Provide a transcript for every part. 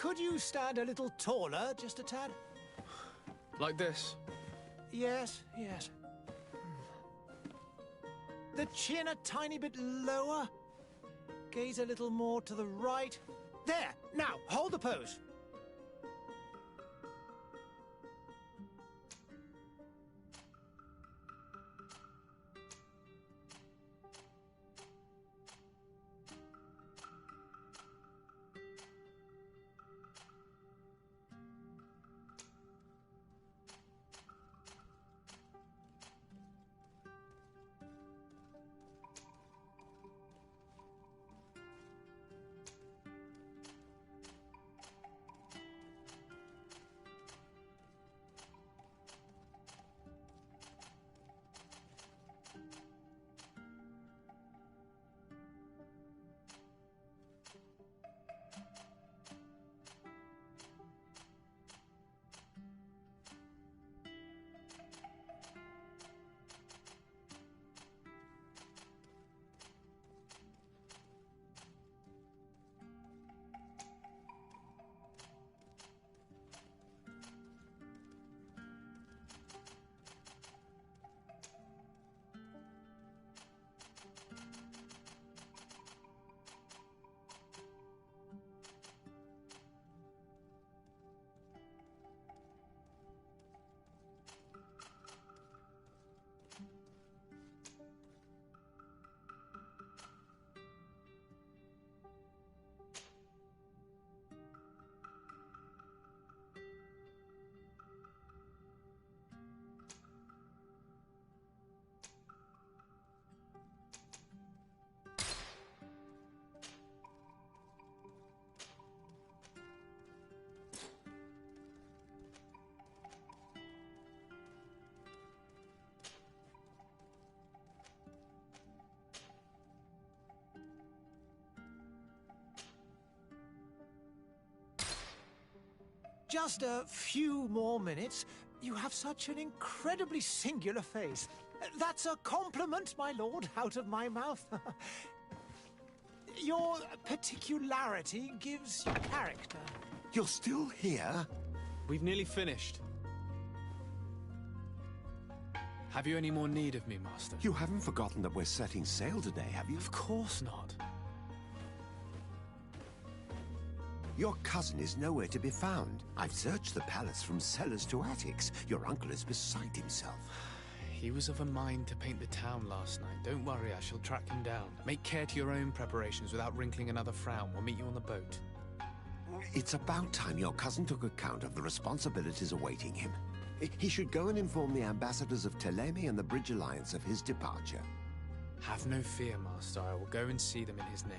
Could you stand a little taller, just a tad? Like this? Yes, yes. The chin a tiny bit lower. Gaze a little more to the right. There! Now, hold the pose. Just a few more minutes. You have such an incredibly singular face. That's a compliment, my lord, out of my mouth. Your particularity gives you character. You're still here? We've nearly finished. Have you any more need of me, Master? You haven't forgotten that we're setting sail today, have you? Of course not. Your cousin is nowhere to be found. I've searched the palace from cellars to attics. Your uncle is beside himself. He was of a mind to paint the town last night. Don't worry, I shall track him down. Make care to your own preparations without wrinkling another frown. We'll meet you on the boat. It's about time your cousin took account of the responsibilities awaiting him. He should go and inform the ambassadors of Telemi and the Bridge Alliance of his departure. Have no fear, Master. I will go and see them in his name.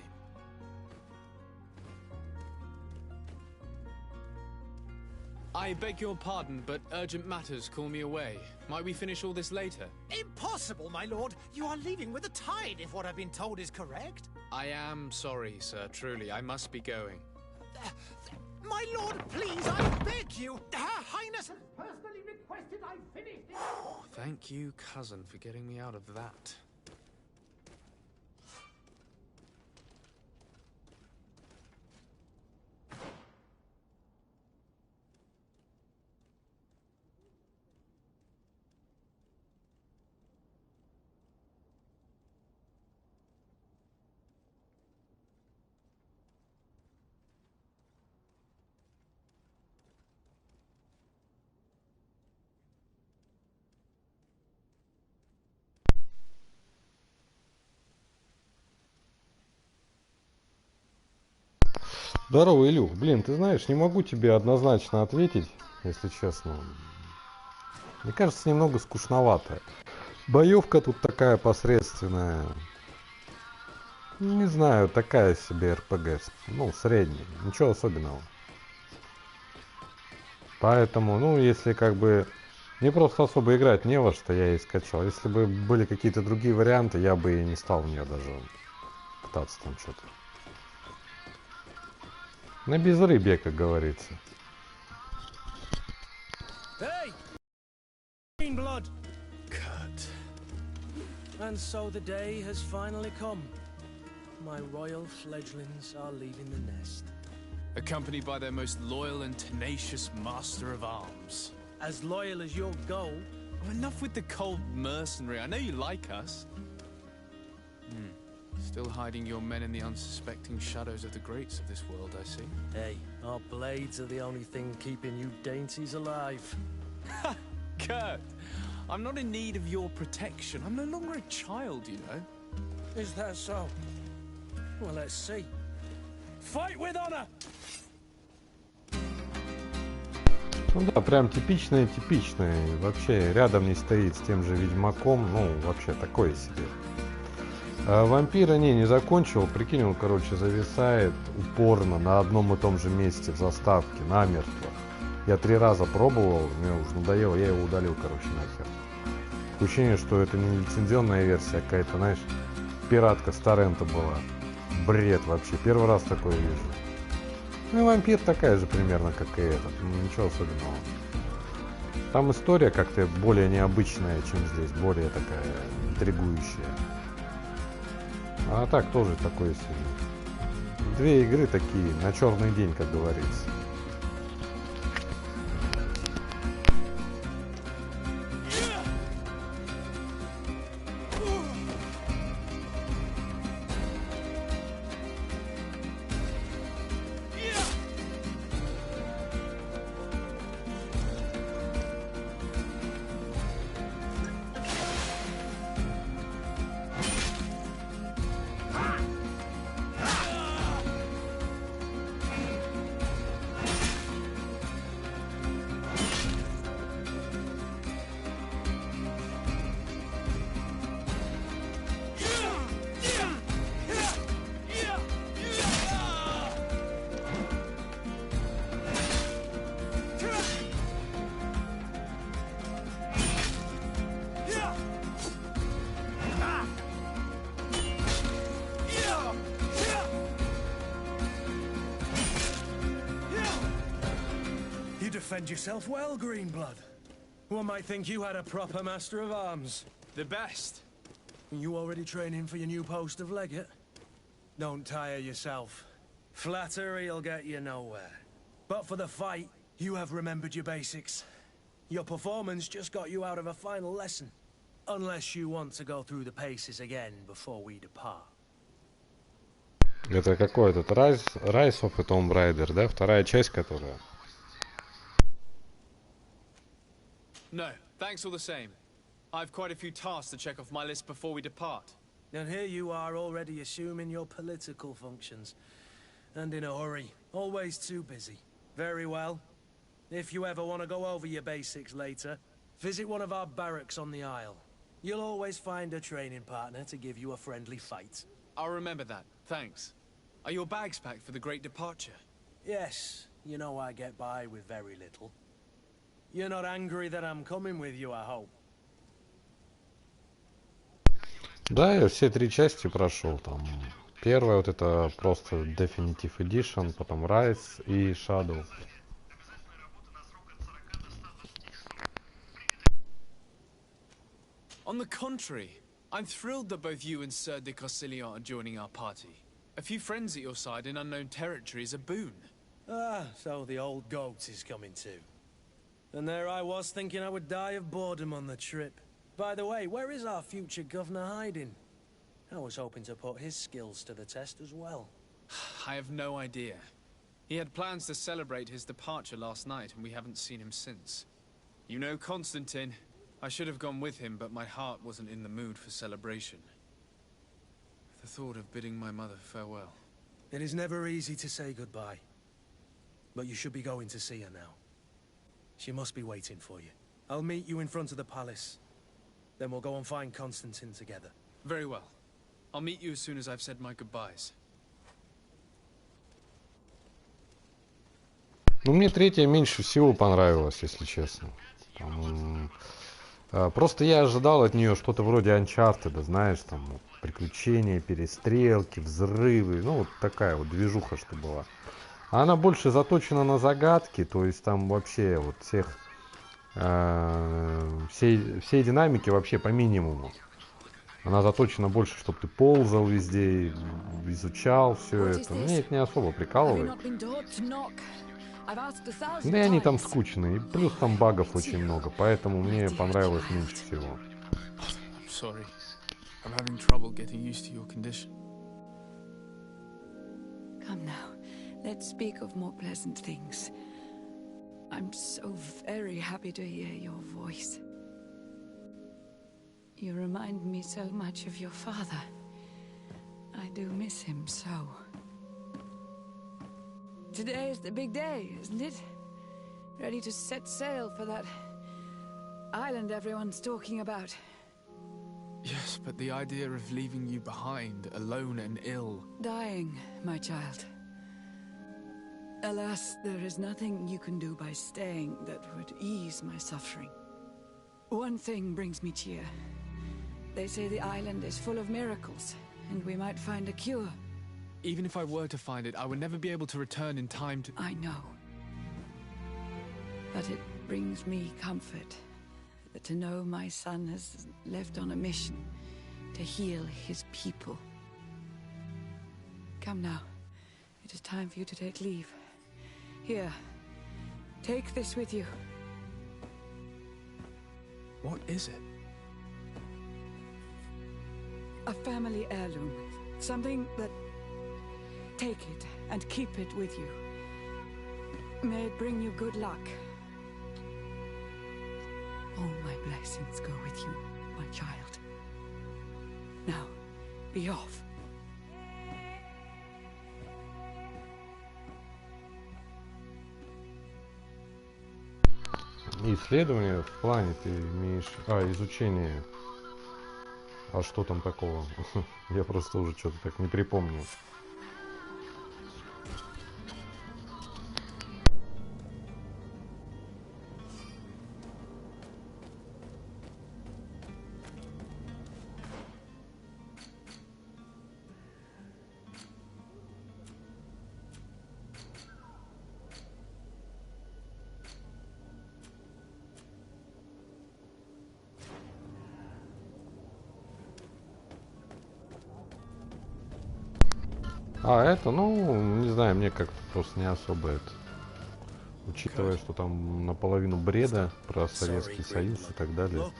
I beg your pardon, but urgent matters call me away. Might we finish all this later? Impossible, my lord. You are leaving with the tide, if what I've been told is correct. I am sorry, sir. Truly, I must be going. My lord, please, I beg you. Her Highness has personally requested I finish this. Thank you, cousin, for getting me out of that. Здорово, Илюх. Блин, ты знаешь, не могу тебе однозначно ответить, если честно. Мне кажется, немного скучновато. Боевка тут такая посредственная. Не знаю, такая себе РПГ. Ну, средняя. Ничего особенного. Поэтому, ну, если как бы... Мне просто особо играть не во что, я и скачал. Если бы были какие-то другие варианты, я бы и не стал в нее даже пытаться там что-то. На безрыбье, как говорится. Hey! Blood. Cut. And so the day has finally come. My royal fledglings are leaving the nest. accompanied by their most loyal and tenacious master of arms. As loyal as your gold. Oh, enough with the cold mercenary. I know you like us. Still hiding your men in the unsuspecting shadows of the greats of this world, I see. Hey, our blades are the only thing keeping you dainties alive. Ha! Kurt, I'm not in need of your protection. I'm no longer a child, you know. Is that so? Well, let's see. Fight with honor! Ну да, прям типичное. Вообще рядом не стоит с тем же Ведьмаком. Ну, вообще такое себе. А вампира не закончил. Прикинь, он, короче, зависает упорно на одном и том же месте в заставке, намертво. Я 3 раза пробовал, мне уже надоело, я его удалил, короче, нахер. Ощущение, что это не лицензионная версия, а какая-то, знаешь, пиратка с торрента была. Бред вообще, первый раз такое вижу. Ну и вампир такая же примерно, как и этот, ничего особенного. Там история как-то более необычная, чем здесь, более такая интригующая. А так тоже такое себе. 2 игры такие, на черный день, как говорится. Defend yourself well, Greenblood. One might think you had a proper master of arms. The best. You already training for your new post of legate? Don't tire yourself. Flattery'll get you nowhere. But for the fight, you have remembered your basics. Your performance just got you out of a final lesson. Unless you want to go through the paces again before we depart. Это какой этот? Rise of Tomb Raider, да? Вторая часть, которая... No, thanks all the same. I've quite a few tasks to check off my list before we depart. And here you are already assuming your political functions. And in a hurry. Always too busy. Very well. If you ever want to go over your basics later, visit one of our barracks on the Isle. You'll always find a training partner to give you a friendly fight. I'll remember that, thanks. Are your bags packed for the great departure? Yes, you know I get by with very little. You're not angry that I'm coming with you, I hope. Да, я все 3 части прошел там. Первая вот это просто Definitive Edition, потом Rise и Shadow. On the contrary, I'm thrilled that both you and Sir de Cossillon are joining our party. A few friends at your side in unknown territory is a boon. Ah, so the old goat is coming too. And there I was thinking I would die of boredom on the trip. By the way, where is our future governor hiding? I was hoping to put his skills to the test as well. I have no idea. He had plans to celebrate his departure last night, and we haven't seen him since. You know Constantine. I should have gone with him, but my heart wasn't in the mood for celebration. The thought of bidding my mother farewell. It is never easy to say goodbye. But you should be going to see her now. She must be waiting for you. I'll meet you in front of the palace. Then we'll go and find Constantine together. Very well. I'll meet you as soon as I've said my goodbyes. Ну, мне 3-я меньше всего понравилась, если честно. Просто я ожидал от нее что-то вроде Uncharted, знаешь, там приключения, перестрелки, взрывы, ну вот такая вот движуха, что была. А она больше заточена на загадки, то есть там вообще вот всей динамики вообще по минимуму. Она заточена больше, чтобы ты ползал везде, изучал все это. Мне это не особо прикалывает. Да и они там скучные, и плюс там багов очень много, поэтому мне понравилось меньше всего. Sorry. I'm having trouble getting used to your condition. Come now, let's speak of more pleasant things. I'm so very happy to hear your voice. You remind me so much of your father. I do miss him so. Today is the big day, isn't it? Ready to set sail for that island everyone's talking about. Yes, but the idea of leaving you behind, alone and ill. Dying, my child. Alas, there is nothing you can do by staying that would ease my suffering. One thing brings me cheer. They say the island is full of miracles, and we might find a cure. Even if I were to find it, I would never be able to return in time to... I know. But it brings me comfort to know my son has left on a mission to heal his people. Come now. It is time for you to take leave. Here, take this with you. What is it? A family heirloom. Something that... Take it and keep it with you. May it bring you good luck. All my blessings go with you, my child. Now, be off. Исследование в плане ты имеешь... изучение. А что там такого? Я просто уже что-то так не припомню. Это, не знаю, мне как-то просто не особо это. Учитывая, что там наполовину бреда про Советский Союз и так далее.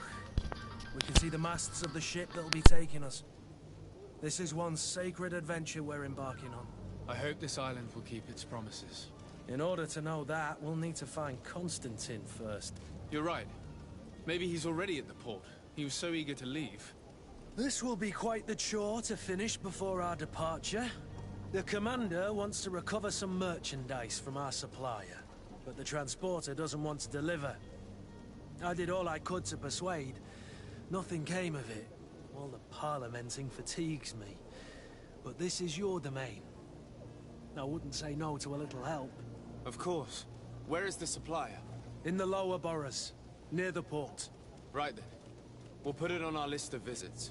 This is one sacred adventure we're embarking on. I hope this island will keep its promises. In order to know that, we'll need to find Constantine first. You're right. Maybe he's already at the port. He was so eager to leave. This will be quite the chore to finish before our departure. The commander wants to recover some merchandise from our supplier, but the transporter doesn't want to deliver. I did all I could to persuade. Nothing came of it. All the parliamenting fatigues me. But this is your domain. I wouldn't say no to a little help. Of course. Where is the supplier? In the lower boroughs, near the port. Right then. We'll put it on our list of visits.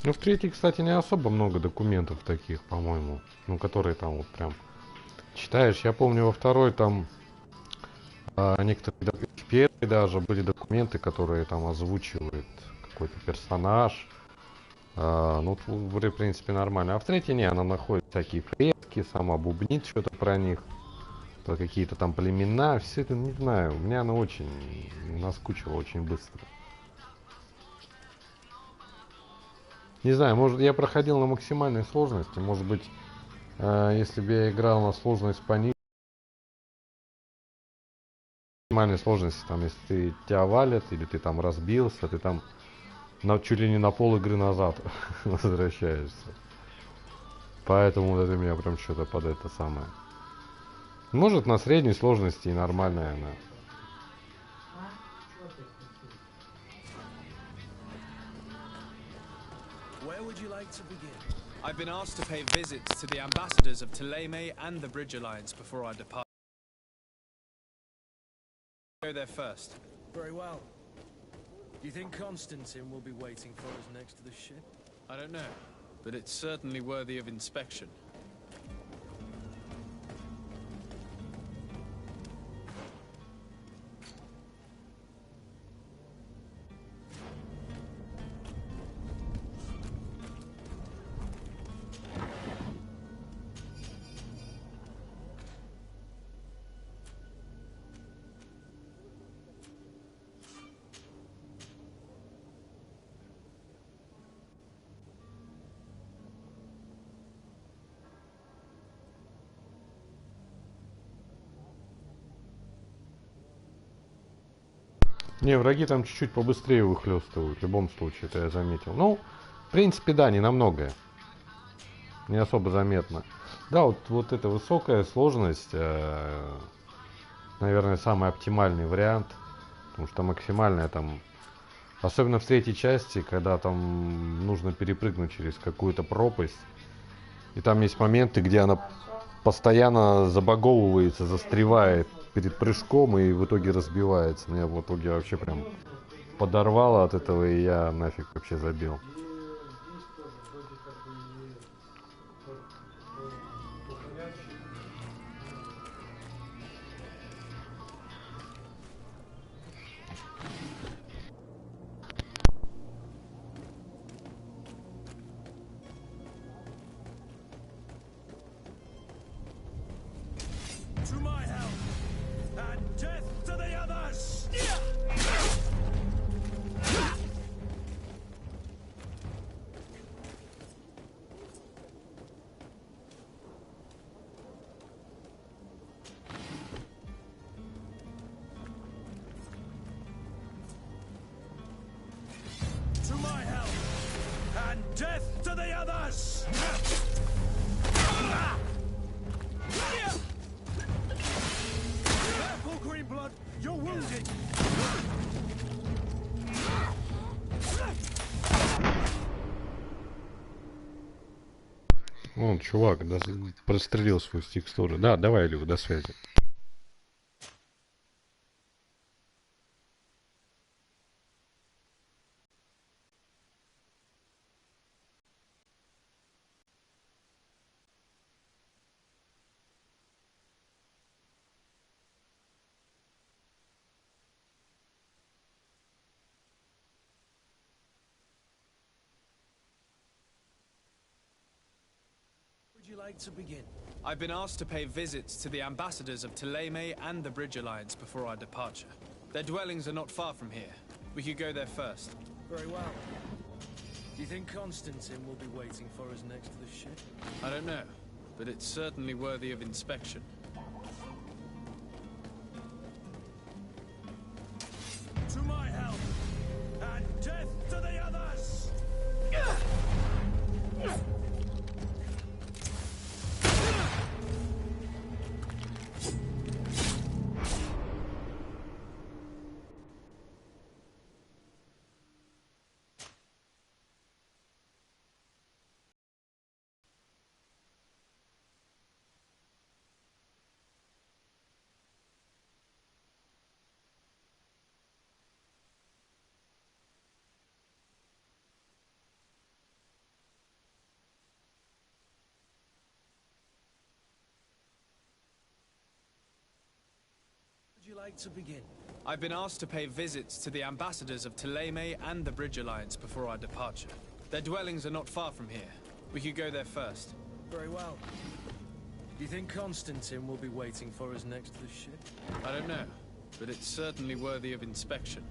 В третьей, кстати, не особо много документов таких, по-моему. Которые там вот прям читаешь. Я помню, во второй там некоторые, в первой даже были документы, которые там озвучивает какой-то персонаж. В принципе, нормально. А в третьей не, она находит всякие фрески, сама бубнит что-то про них. Про какие-то там племена. Все это, не знаю, меня она очень наскучила очень быстро. Не знаю, может, я проходил на максимальной сложности. Может быть, если бы я играл на сложность пониже. Максимальной сложности, там, если тебя валят, или ты там разбился, ты там чуть ли не на пол игры назад возвращаешься. Поэтому вот это меня прям что-то под это самое. Может, на средней сложности и нормальная она. I've been asked to pay visits to the ambassadors of Thélème and the Bridge Alliance before I depart. Go there first. Very well. Do you think Constantine will be waiting for us next to the ship? I don't know, but it's certainly worthy of inspection. Не, враги там чуть-чуть побыстрее выхлестывают, в любом случае, это я заметил. Ну, в принципе, да, не намного. Не особо заметно. Да, вот эта высокая сложность, наверное, самый оптимальный вариант. Потому что максимальная там, особенно в третьей части, когда там нужно перепрыгнуть через какую-то пропасть. И там есть моменты, где она постоянно забаговывается, застревает перед прыжком и в итоге разбивается. Меня в итоге вообще прям подорвало от этого, и я нафиг вообще забил. To my help, and death to the others! To my help, and death to the others! Careful, Greenblood! You're wounded! Вон, чувак, прострелил свою текстуру. Да, давай, Илюх, до связи. Would you like to begin? I've been asked to pay visits to the ambassadors of Ptolemy and the Bridge Alliance before our departure. Their dwellings are not far from here. We could go there first. Very well. Do you think Constantine will be waiting for us next to the ship? I don't know, but it's certainly worthy of inspection. To my help, and death to the others! Would you like to begin? I've been asked to pay visits to the ambassadors of Ptolemy and the Bridge Alliance before our departure. Their dwellings are not far from here. We could go there first. Very well. Do you think Constantine will be waiting for us next to the ship? I don't know, but it's certainly worthy of inspection.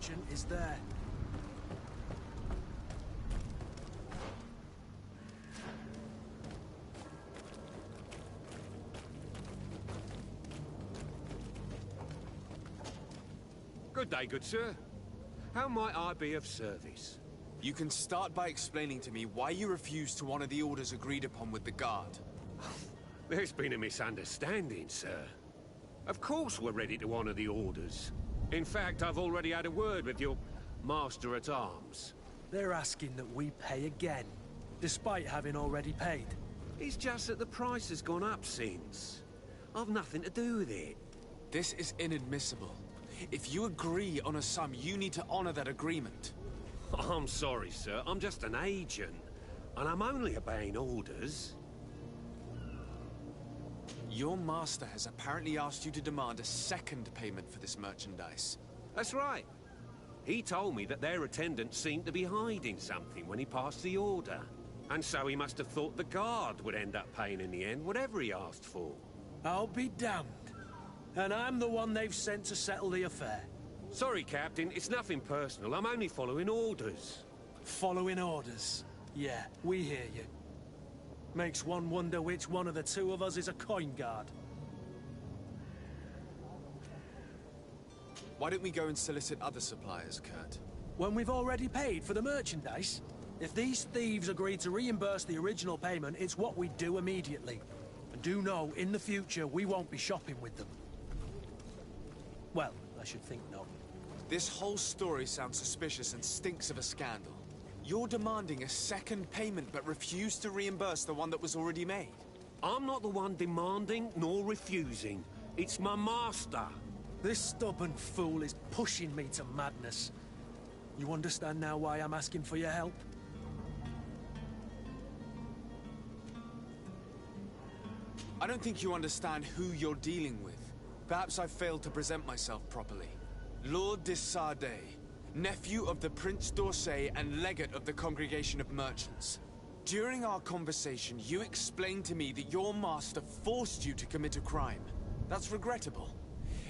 merchant is there. Good day, good sir. How might I be of service? You can start by explaining to me why you refused to honor the orders agreed upon with the guard. There's been a misunderstanding, sir. Of course we're ready to honor the orders. In fact, I've already had a word with your master-at-arms. They're asking that we pay again, despite having already paid. It's just that the price has gone up since. I've nothing to do with it. This is inadmissible. If you agree on a sum, you need to honor that agreement. I'm sorry, sir. I'm just an agent. And I'm only obeying orders. Your master has apparently asked you to demand a second payment for this merchandise. That's right. He told me that their attendant seemed to be hiding something when he passed the order. And so he must have thought the guard would end up paying in the end, whatever he asked for. I'll be damned. And I'm the one they've sent to settle the affair. Sorry, Captain. It's nothing personal. I'm only following orders. Following orders. Yeah, we hear you. Makes one wonder which one of the two of us is a coin guard. Why don't we go and solicit other suppliers, Kurt? When we've already paid for the merchandise? If these thieves agree to reimburse the original payment, it's what we do immediately. And do know, in the future, we won't be shopping with them. Well, I should think not. This whole story sounds suspicious and stinks of a scandal. You're demanding a second payment but refuse to reimburse the one that was already made. I'm not the one demanding nor refusing. It's my master. This stubborn fool is pushing me to madness. You understand now why I'm asking for your help? I don't think you understand who you're dealing with. Perhaps I failed to present myself properly. Lord De Sarde, nephew of the Prince d'Orsay and legate of the Congregation of Merchants. During our conversation, you explained to me that your master forced you to commit a crime. That's regrettable,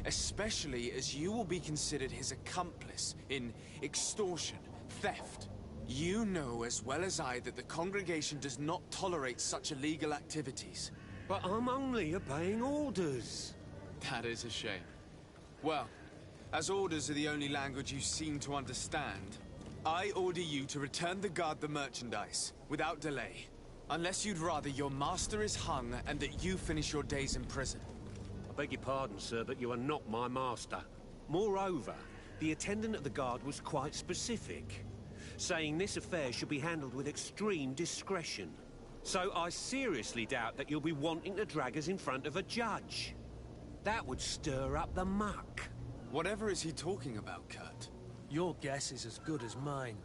especially as you will be considered his accomplice in extortion, theft. You know as well as I that the congregation does not tolerate such illegal activities. But I'm only obeying orders. That is a shame. Well, as orders are the only language you seem to understand, I order you to return the guard the merchandise, without delay. Unless you'd rather your master is hung and that you finish your days in prison. I beg your pardon, sir, but you are not my master. Moreover, the attendant of the guard was quite specific, saying this affair should be handled with extreme discretion. So I seriously doubt that you'll be wanting to drag us in front of a judge. That would stir up the muck. Whatever is he talking about, Kurt? Your guess is as good as mine.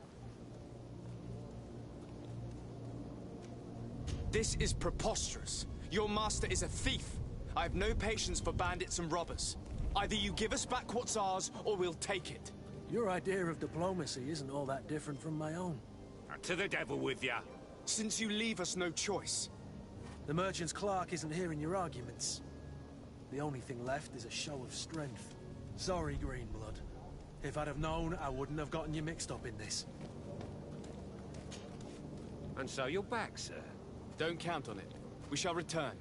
This is preposterous. Your master is a thief. I have no patience for bandits and robbers. Either you give us back what's ours, or we'll take it. Your idea of diplomacy isn't all that different from my own. To the devil with ya. Since you leave us no choice. The merchant's clerk isn't hearing your arguments. The only thing left is a show of strength. Sorry, Greenblood. If I'd have known, I wouldn't have gotten you mixed up in this. And so you're back, sir? Don't count on it. We shall return.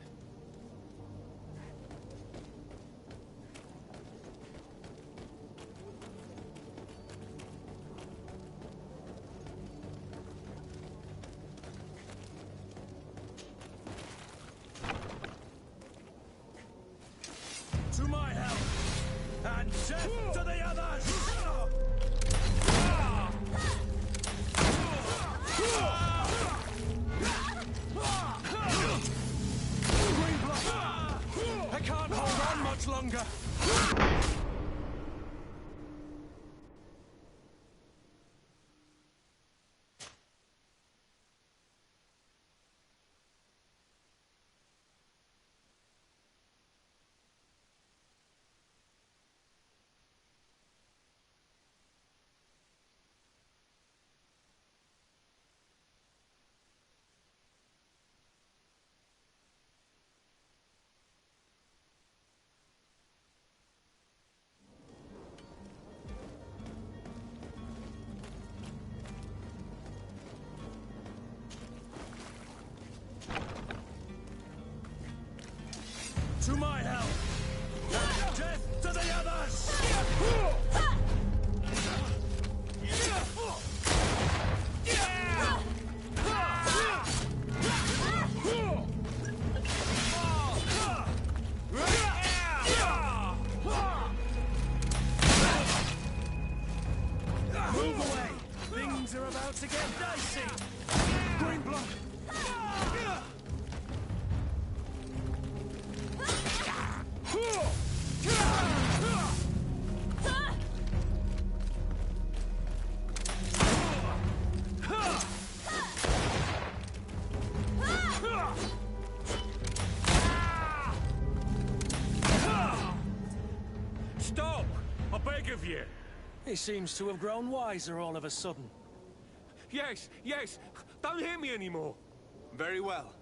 To my help! And death to the others! Greenblood! I can't hold on much longer! Things are about to get dicey. Green block. Stop! I beg of you. He seems to have grown wiser all of a sudden. Yes, yes. Don't hit me anymore. Very well.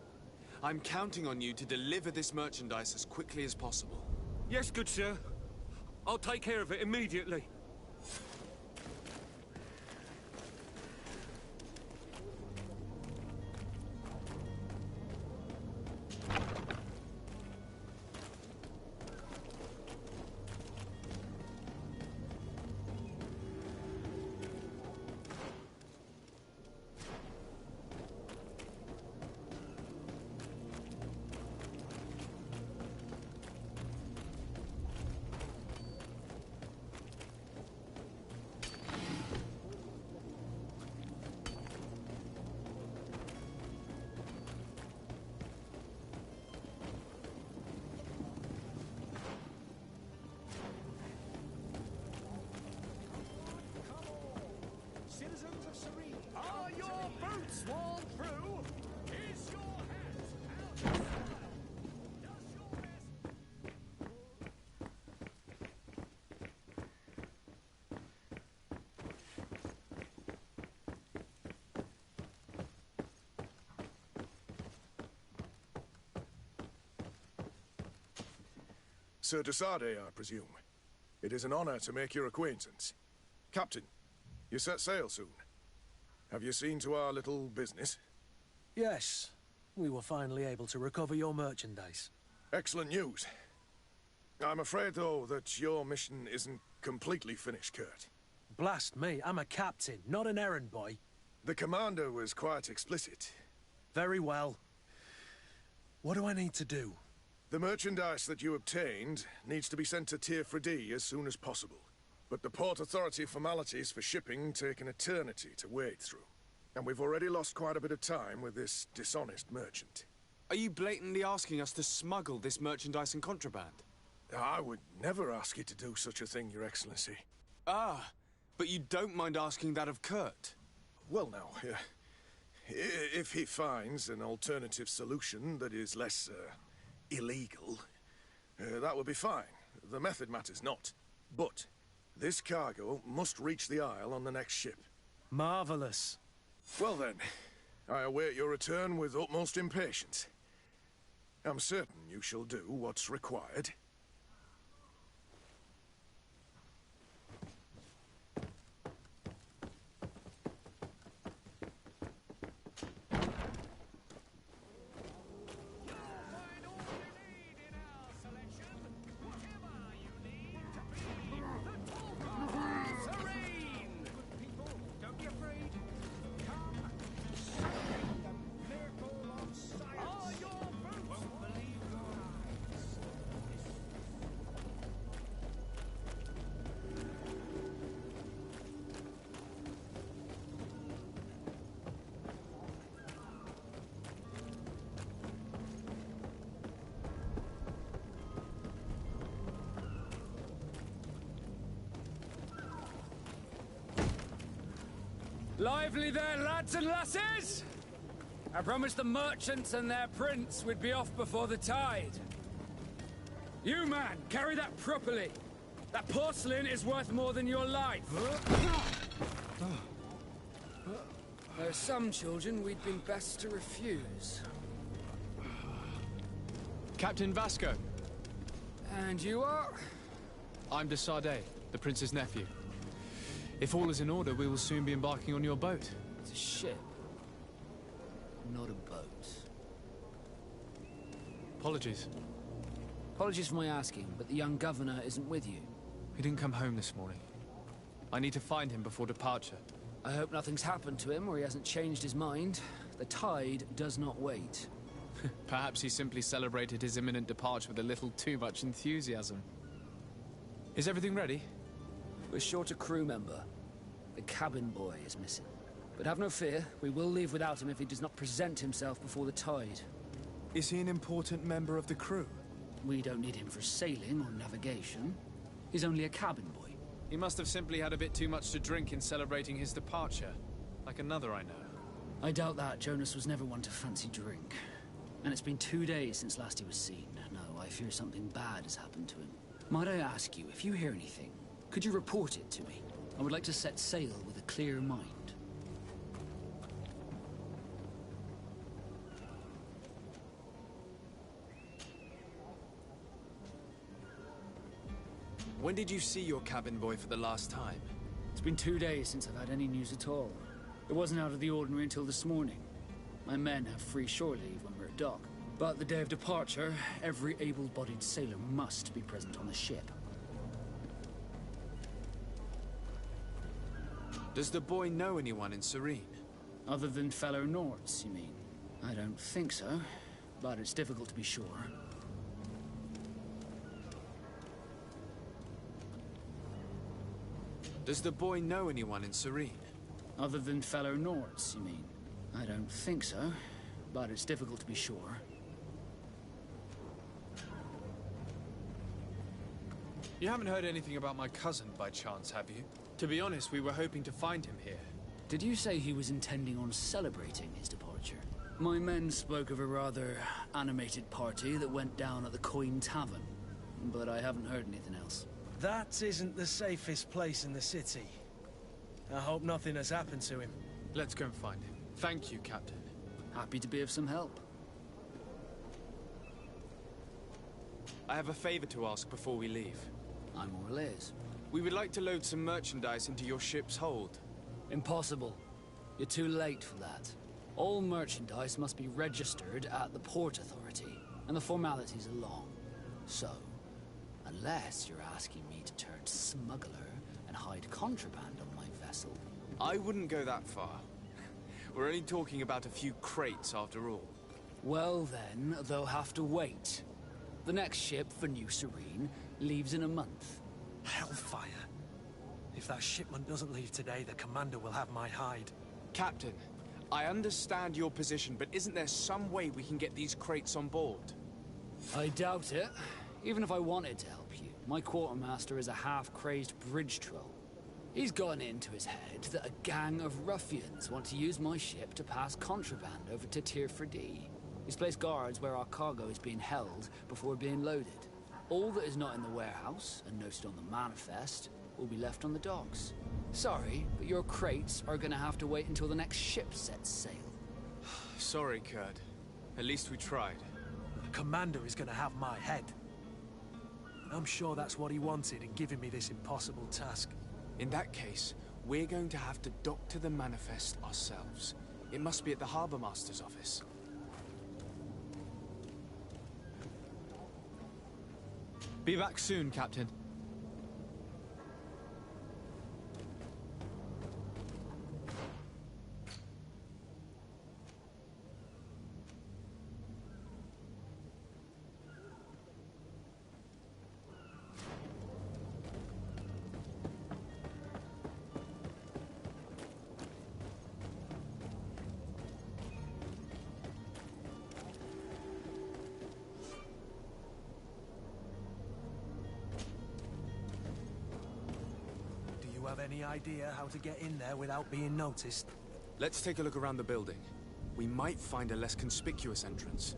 I'm counting on you to deliver this merchandise as quickly as possible. Yes, good sir. I'll take care of it immediately. Citizens of Serene, are your boots worn through? Is your hat out of style? Does your best... Sir De Sarde, I presume. It is an honor to make your acquaintance. Captain, you set sail soon. Have you seen to our little business? Yes. We were finally able to recover your merchandise. Excellent news. I'm afraid, though, that your mission isn't completely finished, Kurt. Blast me, I'm a captain, not an errand boy. The commander was quite explicit. Very well. What do I need to do? The merchandise that you obtained needs to be sent to Tier 4D as soon as possible. But the Port Authority formalities for shipping take an eternity to wade through. And we've already lost quite a bit of time with this dishonest merchant. Are you blatantly asking us to smuggle this merchandise and contraband? I would never ask you to do such a thing, Your Excellency. Ah, but you don't mind asking that of Kurt? Well, now, if he finds an alternative solution that is less, illegal, that would be fine. The method matters not. But this cargo must reach the Isle on the next ship. Marvelous. Well then, I await your return with utmost impatience. I'm certain you shall do what's required. Lively there, lads and lasses! I promised the merchants and their prince we'd be off before the tide. You, man, carry that properly. That porcelain is worth more than your life. There are some children we'd been best to refuse. Captain Vasco. And you are? I'm De Sarde, the prince's nephew. If all is in order, we will soon be embarking on your boat. It's a ship, not a boat. Apologies. Apologies for my asking, but the young governor isn't with you. He didn't come home this morning. I need to find him before departure. I hope nothing's happened to him or he hasn't changed his mind. The tide does not wait. Perhaps he simply celebrated his imminent departure with a little too much enthusiasm. Is everything ready? We're short a crew member. The cabin boy is missing. But have no fear, we will leave without him if he does not present himself before the tide. Is he an important member of the crew? We don't need him for sailing or navigation. He's only a cabin boy. He must have simply had a bit too much to drink in celebrating his departure. Like another I know. I doubt that. Jonas was never one to fancy drink. And it's been 2 days since last he was seen. No, I fear something bad has happened to him. Might I ask you, if you hear anything, could you report it to me? I would like to set sail with a clear mind. When did you see your cabin boy for the last time? It's been 2 days since I've had any news at all. It wasn't out of the ordinary until this morning. My men have free shore leave when we're at dock. But the day of departure, every able-bodied sailor must be present on the ship. Does the boy know anyone in Serene? Other than fellow Nords, you mean? I don't think so, but it's difficult to be sure. Does the boy know anyone in Serene? Other than fellow Nords, you mean? I don't think so, but it's difficult to be sure. You haven't heard anything about my cousin by chance, have you? To be honest, we were hoping to find him here. Did you say he was intending on celebrating his departure? My men spoke of a rather animated party that went down at the Coin Tavern, but I haven't heard anything else. That isn't the safest place in the city. I hope nothing has happened to him. Let's go and find him. Thank you, Captain. Happy to be of some help. I have a favor to ask before we leave. I'm Orleans. We would like to load some merchandise into your ship's hold. Impossible. You're too late for that. All merchandise must be registered at the Port Authority, and the formalities are long. So, unless you're asking me to turn smuggler and hide contraband on my vessel... I wouldn't go that far. We're only talking about a few crates after all. Well then, they'll have to wait. The next ship for New Serene leaves in a month. Hellfire. If that shipment doesn't leave today, the commander will have my hide. Captain, I understand your position, but isn't there some way we can get these crates on board? I doubt it. Even if I wanted to help you, my quartermaster is a half-crazed bridge troll. He's gotten into his head that a gang of ruffians want to use my ship to pass contraband over to Tirfredi. He's placed guards where our cargo is being held before being loaded. All that is not in the warehouse, and noted on the manifest, will be left on the docks. Sorry, but your crates are gonna have to wait until the next ship sets sail. Sorry, Kurt. At least we tried. The commander is gonna have my head. I'm sure that's what he wanted in giving me this impossible task. In that case, we're going to have to doctor the manifest ourselves. It must be at the Harbour Master's office. Be back soon, Captain. Have any idea how to get in there without being noticed? Let's take a look around the building. We might find a less conspicuous entrance.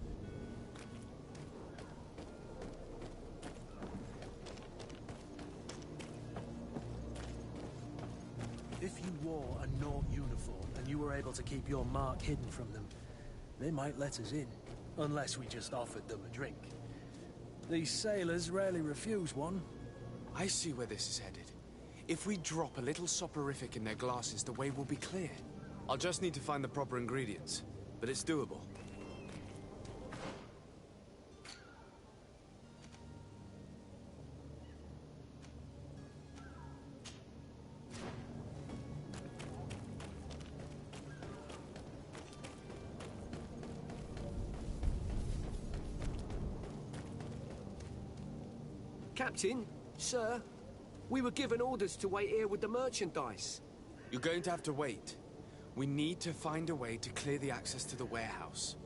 If you wore a Nort uniform and you were able to keep your mark hidden from them, they might let us in, unless we just offered them a drink. These sailors rarely refuse one. I see where this is headed. If we drop a little soporific in their glasses, the way will be clear. I'll just need to find the proper ingredients, but it's doable. Captain, sir, we were given orders to wait here with the merchandise. You're going to have to wait. We need to find a way to clear the access to the warehouse.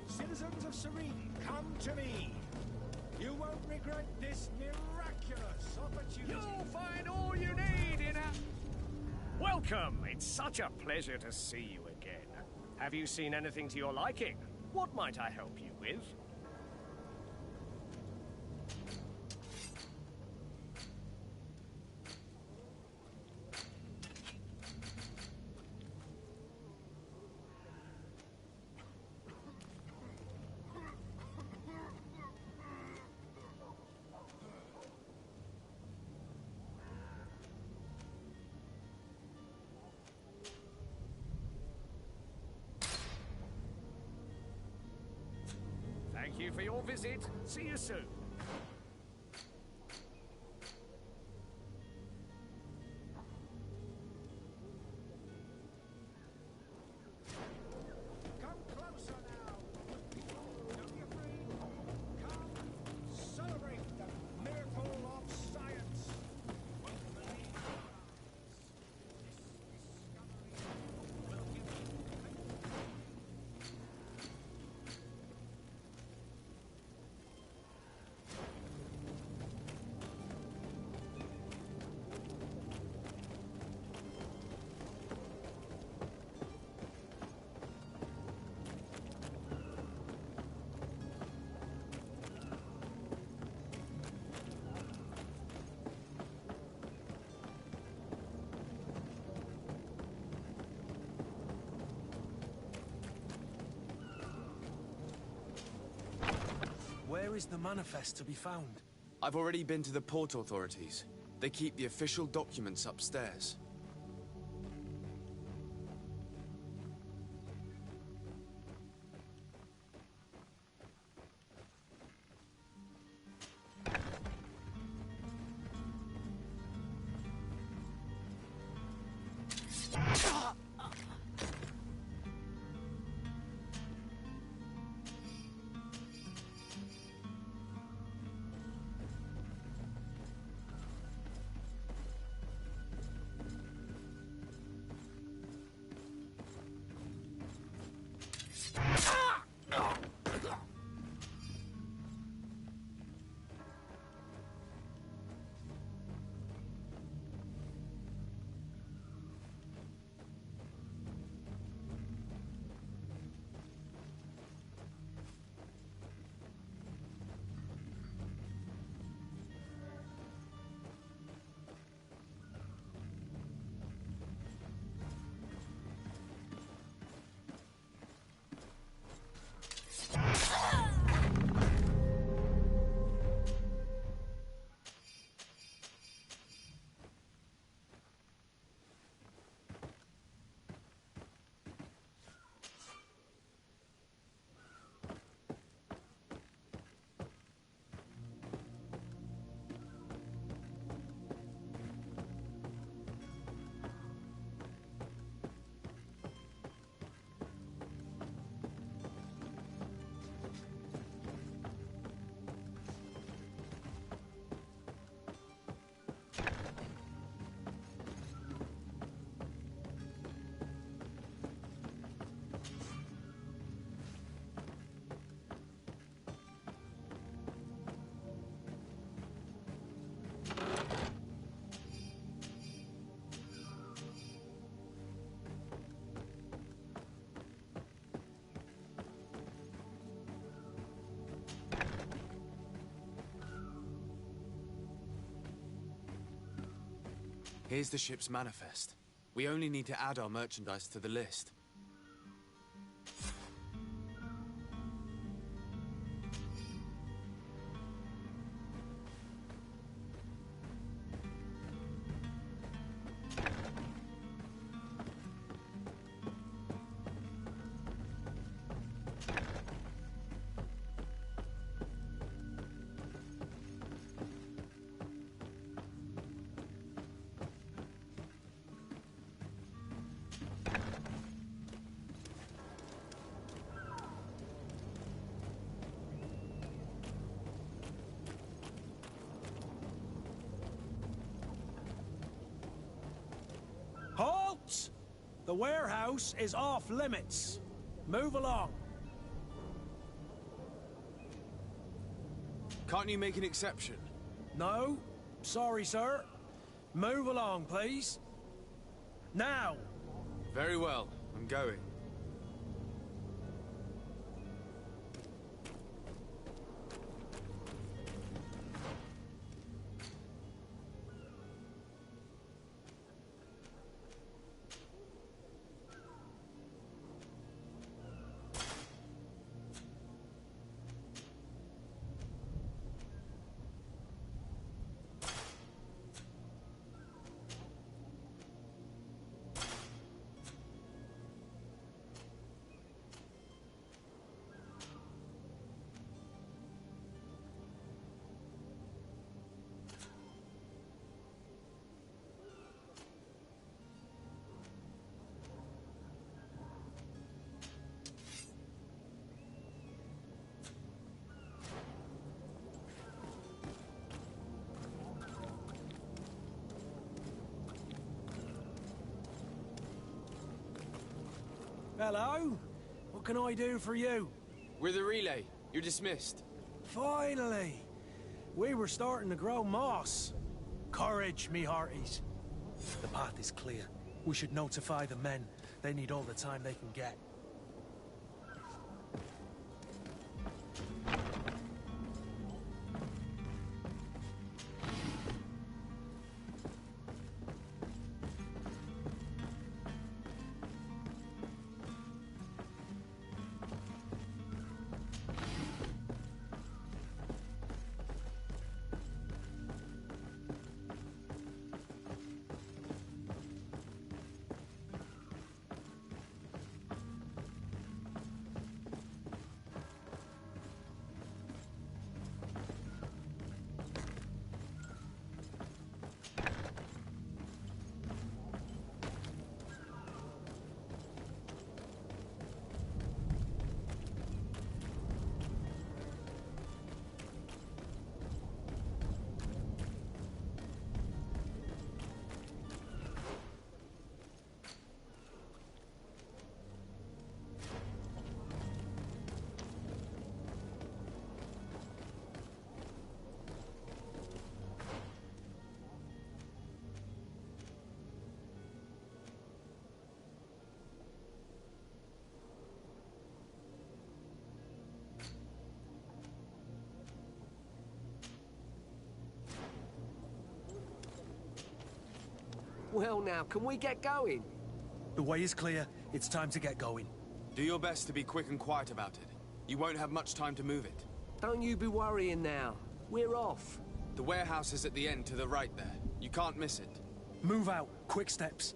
Citizens of Serene, come to me. You won't regret this miraculous opportunity. You'll find all you need in a... Welcome! It's such a pleasure to see you again. Have you seen anything to your liking? What might I help you with? Thank you for your visit. See you soon. Come closer now. Don't be afraid. Come celebrate the miracle of science. Where is the manifest to be found? I've already been to the port authorities. They keep the official documents upstairs. Here's the ship's manifest. We only need to add our merchandise to the list. The warehouse is off limits. Move along. Can't you make an exception? No. Sorry, sir. Move along, please. Now! Very well. I'm going. Hello? What can I do for you? We're the relay. You're dismissed. Finally! We were starting to grow moss. Courage, me hearties. The path is clear. We should notify the men. They need all the time they can get. Well now, can we get going? The way is clear. It's time to get going. Do your best to be quick and quiet about it. You won't have much time to move it. Don't you be worrying now. We're off. The warehouse is at the end to the right there. You can't miss it. Move out. Quick steps.